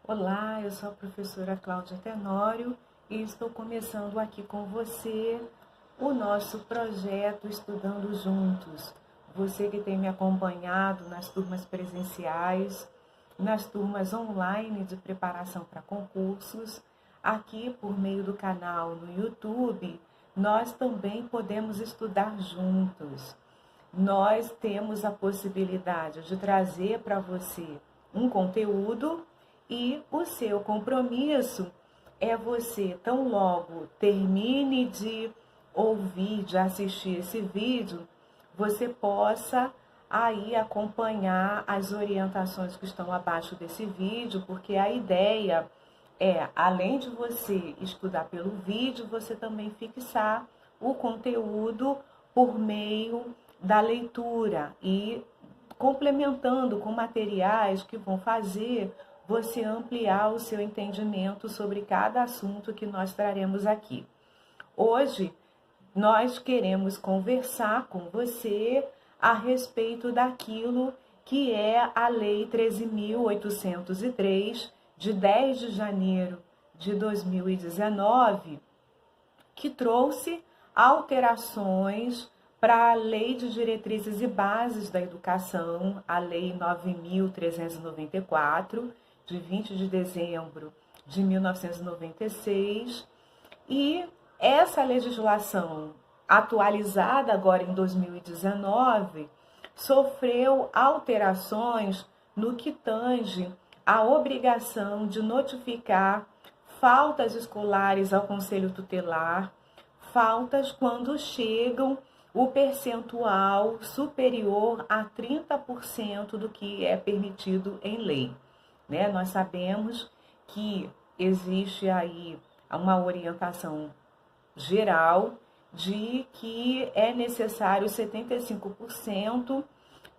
Olá, eu sou a professora Cláudia Tenório e estou começando aqui com você o nosso projeto Estudando Juntos. Você que tem me acompanhado nas turmas presenciais, nas turmas online de preparação para concursos, aqui por meio do canal no YouTube, nós também podemos estudar juntos. Nós temos a possibilidade de trazer para você um conteúdo e o seu compromisso é você, tão logo termine de ouvir, de assistir esse vídeo, você possa aí acompanhar as orientações que estão abaixo desse vídeo, porque a ideia é, além de você estudar pelo vídeo, você também fixar o conteúdo por meio da leitura e complementando com materiais que vão fazer você ampliar o seu entendimento sobre cada assunto que nós traremos aqui. Hoje, nós queremos conversar com você a respeito daquilo que é a Lei 13.803, de 10 de janeiro de 2019, que trouxe alterações para a Lei de Diretrizes e Bases da Educação, a Lei 9.394, de 20 de dezembro de 1996, e essa legislação, atualizada agora em 2019, sofreu alterações no que tange à obrigação de notificar faltas escolares ao Conselho Tutelar, faltas quando chegam o percentual superior a 30% do que é permitido em lei. Nós sabemos que existe aí uma orientação geral de que é necessário 75%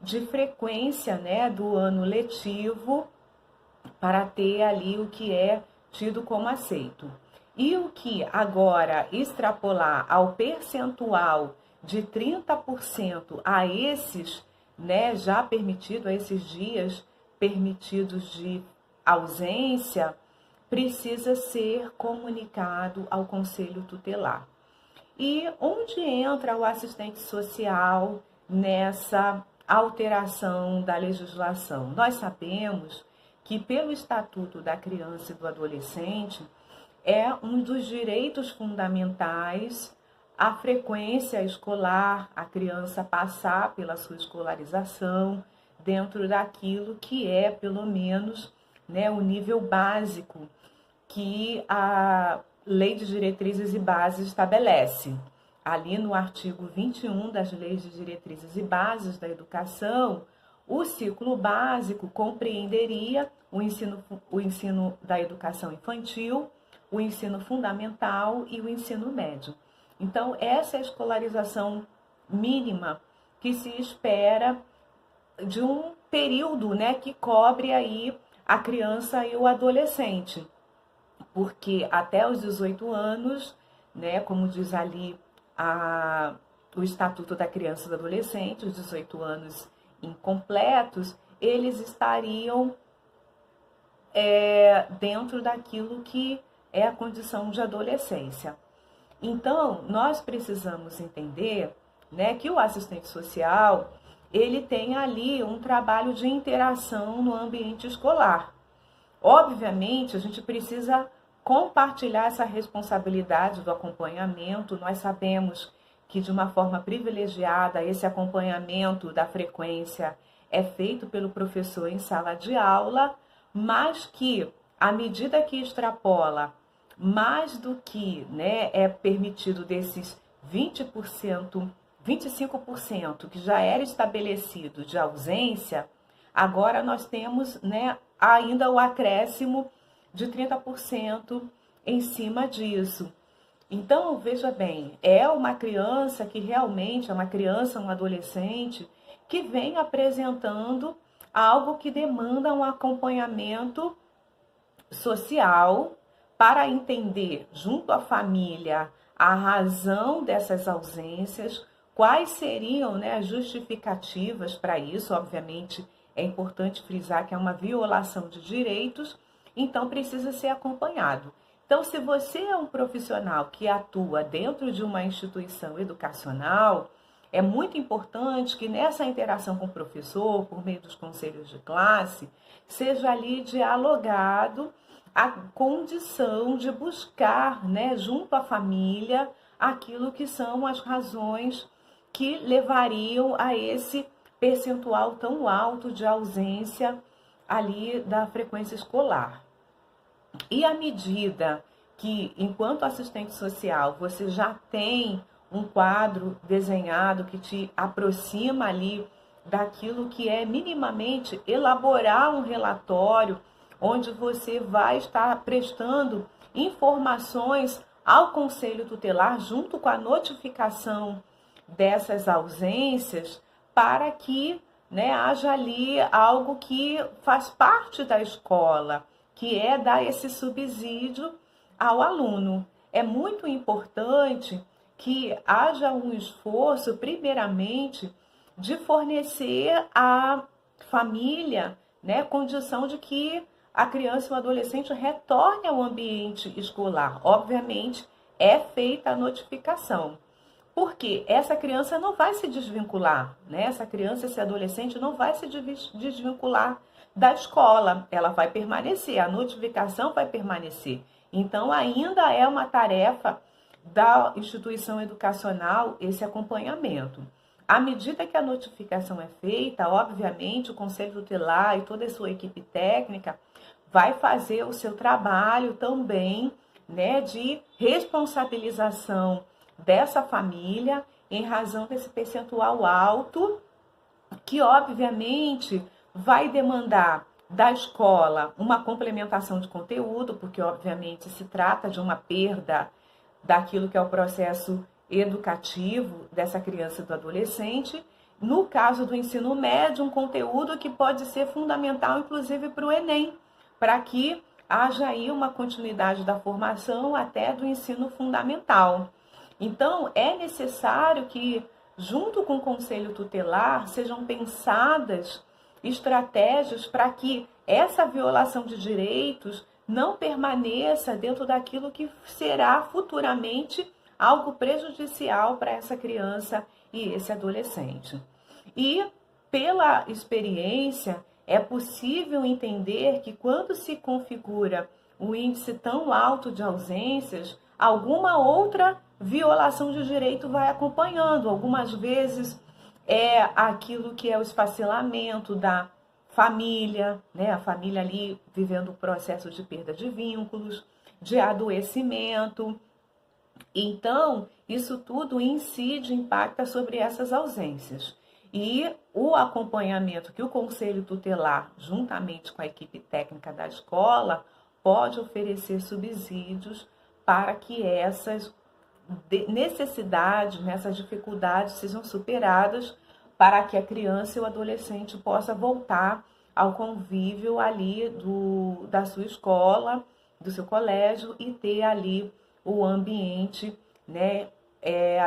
de frequência, do ano letivo para ter ali o que é tido como aceito. E o que agora extrapolar ao percentual de 30% a esses, já permitido, a esses dias permitidos de ausência, precisa ser comunicado ao Conselho Tutelar. E onde entra o assistente social nessa alteração da legislação? Nós sabemos que, pelo Estatuto da Criança e do Adolescente, é um dos direitos fundamentais a frequência escolar, a criança passar pela sua escolarização dentro daquilo que é, pelo menos, o nível básico que a Lei de Diretrizes e Bases estabelece. Ali no artigo 21 das Leis de Diretrizes e Bases da Educação, o ciclo básico compreenderia o ensino da educação infantil, o ensino fundamental e o ensino médio. Então, essa é a escolarização mínima que se espera de um período, que cobre aí a criança e o adolescente. Porque até os 18 anos, como diz ali o Estatuto da Criança e do Adolescente, os 18 anos incompletos, eles estariam dentro daquilo que é a condição de adolescência. Então, nós precisamos entender, que o assistente social, ele tem ali um trabalho de interação no ambiente escolar. Obviamente, a gente precisa compartilhar essa responsabilidade do acompanhamento. Nós sabemos que, de uma forma privilegiada, esse acompanhamento da frequência é feito pelo professor em sala de aula, mas que, à medida que extrapola mais do que é permitido desses 20%, 25% que já era estabelecido de ausência, agora nós temos ainda o acréscimo de 30% em cima disso. Então, veja bem, é uma criança que realmente é uma criança, um adolescente, que vem apresentando algo que demanda um acompanhamento social para entender, junto à família, a razão dessas ausências, quais seriam as justificativas para isso. Obviamente, é importante frisar que é uma violação de direitos então precisa ser acompanhado. Então, se você é um profissional que atua dentro de uma instituição educacional, é muito importante que nessa interação com o professor, por meio dos conselhos de classe, seja ali dialogado a condição de buscar, né, junto à família, aquilo que são as razões que levariam a esse percentual tão alto de ausência ali da frequência escolar. E à medida que, enquanto assistente social, você já tem um quadro desenhado que te aproxima ali daquilo que é minimamente elaborar um relatório, onde você vai estar prestando informações ao Conselho Tutelar, junto com a notificação dessas ausências, para que, né, haja ali algo que faz parte da escola, que é dar esse subsídio ao aluno. É muito importante que haja um esforço, primeiramente, de fornecer à família, né, condição de que a criança e o adolescente retorne ao ambiente escolar. Obviamente, é feita a notificação. Porque essa criança não vai se desvincular, né? Essa criança, esse adolescente não vai se desvincular da escola, ela vai permanecer, a notificação vai permanecer. Então, ainda é uma tarefa da instituição educacional esse acompanhamento. À medida que a notificação é feita, obviamente, o Conselho Tutelar e toda a sua equipe técnica vai fazer o seu trabalho também, né, de responsabilização dessa família em razão desse percentual alto, que obviamente vai demandar da escola uma complementação de conteúdo, porque obviamente se trata de uma perda daquilo que é o processo educativo dessa criança e do adolescente. No caso do ensino médio, um conteúdo que pode ser fundamental, inclusive, para o Enem, para que haja aí uma continuidade da formação até do ensino fundamental. Então, é necessário que, junto com o Conselho Tutelar, sejam pensadas estratégias para que essa violação de direitos não permaneça dentro daquilo que será futuramente algo prejudicial para essa criança e esse adolescente. E, pela experiência, é possível entender que quando se configura um índice tão alto de ausências, alguma outra violação de direito vai acompanhando. Algumas vezes é aquilo que é o esfacelamento da família, né? A família ali vivendo o processo de perda de vínculos, de adoecimento. Então, isso tudo incide, impacta sobre essas ausências. E o acompanhamento que o Conselho Tutelar, juntamente com a equipe técnica da escola, pode oferecer subsídios para que essas necessidades, essas dificuldades sejam superadas, para que a criança e o adolescente possa voltar ao convívio ali da sua escola, do seu colégio, e ter ali o ambiente, né,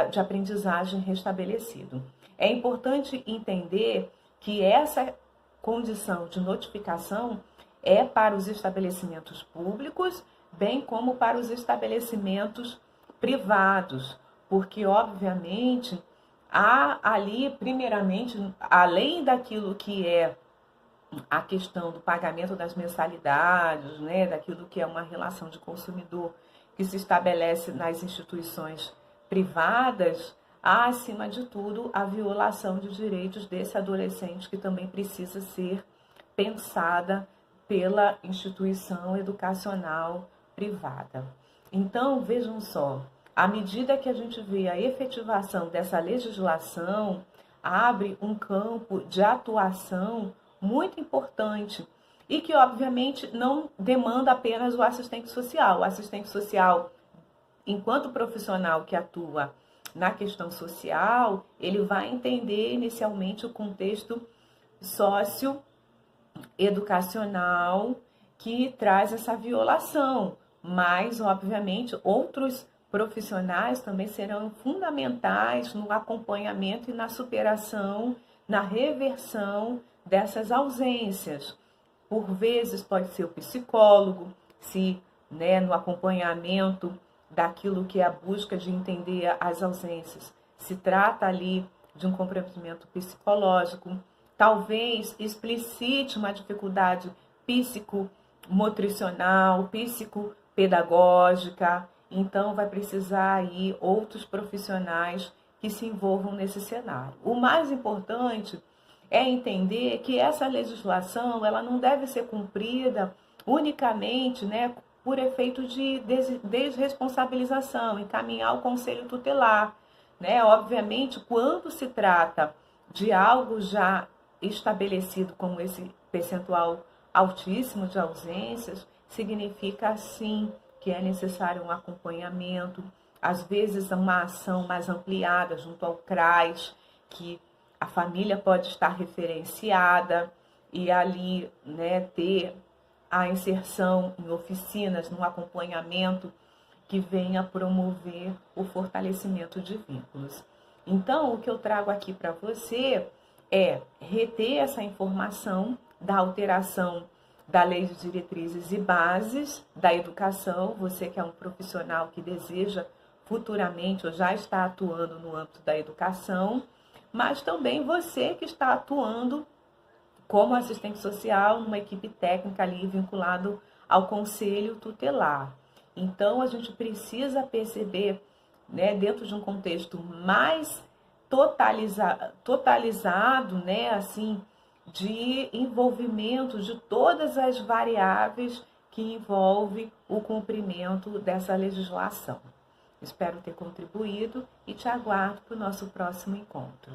de aprendizagem restabelecido. É importante entender que essa condição de notificação é para os estabelecimentos públicos, bem como para os estabelecimentos privados, porque, obviamente, há ali, primeiramente, além daquilo que é a questão do pagamento das mensalidades, né, daquilo que é uma relação de consumidor que se estabelece nas instituições privadas, há, acima de tudo, a violação de direitos desse adolescente, que também precisa ser pensada pela instituição educacional privada. Então, vejam só, à medida que a gente vê a efetivação dessa legislação, abre um campo de atuação muito importante e que, obviamente, não demanda apenas o assistente social. O assistente social, enquanto profissional que atua na questão social, ele vai entender inicialmente o contexto socioeducacional que traz essa violação, mas, obviamente, outros profissionais também serão fundamentais no acompanhamento e na superação, na reversão dessas ausências. por vezes pode ser o psicólogo, se, né, no acompanhamento daquilo que é a busca de entender as ausências, se trata ali de um comprometimento psicológico, talvez explicite uma dificuldade psicomotricional, psicopedagógica, então vai precisar aí outros profissionais que se envolvam nesse cenário. O mais importante é entender que essa legislação ela não deve ser cumprida unicamente, né, por efeito de desresponsabilização, encaminhar o conselho tutelar, né? Obviamente, quando se trata de algo já estabelecido como esse percentual altíssimo de ausências, significa sim que é necessário um acompanhamento, às vezes uma ação mais ampliada junto ao CRAS, que a família pode estar referenciada e ali, né, ter a inserção em oficinas, no acompanhamento que venha promover o fortalecimento de vínculos. Então, o que eu trago aqui para você é reter essa informação da alteração da Lei de Diretrizes e Bases da Educação, você que é um profissional que deseja futuramente ou já está atuando no âmbito da educação, mas também você que está atuando como assistente social numa equipe técnica ali vinculado ao conselho tutelar. Então, a gente precisa perceber, né, dentro de um contexto mais totalizado, né, assim, de envolvimento de todas as variáveis que envolve o cumprimento dessa legislação. Espero ter contribuído e te aguardo para o nosso próximo encontro.